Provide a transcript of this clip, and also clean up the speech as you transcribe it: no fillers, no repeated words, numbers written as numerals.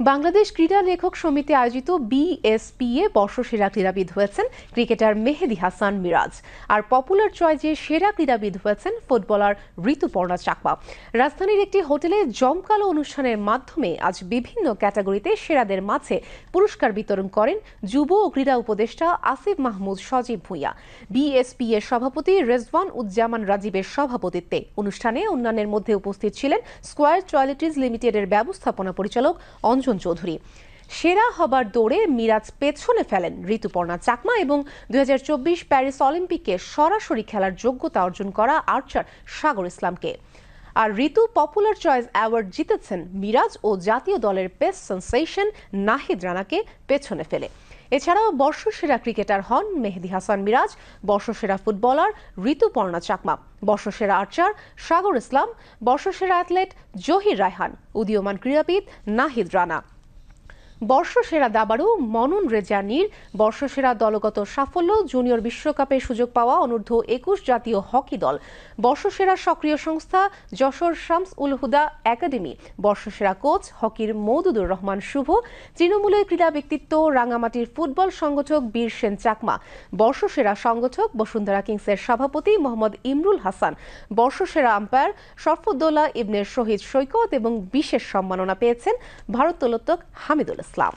বাংলাদেশ ক্রীড়া লেখক সমিতি আয়োজিত বিএসপিএ বর্ষসেরা ক্রীড়াবিদ হয়েছেন cricketer Mehedi Hasan Miraj. Are popular চয়েজে সেরা ক্রীড়াবিদ হয়েছেন ফুটবলার ঋতুপর্ণা চাকমা। রাজধানীর একটি হোটেলে জমকালো অনুষ্ঠানের মাধ্যমে আজ বিভিন্ন ক্যাটাগরিতে সেরাদের মাঝে পুরস্কার বিতরণ করেন যুব ও ক্রীড়া উপদেষ্টা আসিফ মাহমুদ সজীব ভূঁইয়া। বিএসপিএ সভাপতি রেজওয়ান উজ্জামান রাজীবের সভাপতিত্বে অনুষ্ঠানে অন্যান্যের মধ্যে উপস্থিত ছিলেন স্কয়ার টয়লেটিজ লিমিটেডের ব্যবস্থাপনা পরিচালক অঞ্জন চৌধুরী। সেরা হবার দৌড়ে মিরাজ পেছনে ফেলেন ঋতুপর্ণা চাকমা এবং ২০২৪ প্যারিস অলিম্পিকে সরাসরি খেলার যোগ্যতা অর্জন করা আর্চার সাগর ইসলামকে। আর ঋতু পপুলার চয়েস অ্যাওয়ার্ড জিতেছেন মিরাজ ও জাতীয় দলের পেস সেন্সেশন নাহিদ রানাকে পেছনে ফেলে। এছাড়াও বর্ষসেরা ক্রিকেটার হন মেহেদী হাসান মিরাজ, বর্ষসেরা ফুটবলার ঋতুপর্ণা চাকমা, বর্ষসেরা আর্চার সাগর ইসলাম, বর্ষসেরা অ্যাথলেট জহির রায়হান, উদীয়মান ক্রীড়াবিদ নাহিদ রানা, বর্ষসেরা দাবাড়ু মনন রেজা নীর, বর্ষসেরা দলগত সাফল্য জুনিয়র বিশ্বকাপে সুযোগ পাওয়া অনূর্ধ্ব ২১ জাতীয় হকি দল, বর্ষসেরা সক্রিয় সংস্থা যশোর শামস উল হুদা একাডেমি, বর্ষসেরা কোচ হকির মওদুদুর রহমান শুভ, তৃণমূলের ক্রীড়া ব্যক্তিত্ব রাঙামাটির ফুটবল সংগঠক বীর সেন চাকমা, বর্ষসেরা সংগঠক বসুন্ধরা কিংসের সভাপতি মোহাম্মদ ইমরুল হাসান, বর্ষসেরা আম্পায়ার শরফুদ্দৌলা ইবনে শহীদ সৈকত এবং বিশেষ সম্মাননা পেয়েছেন ভারোত্তোলক হামিদুল ইসলাম।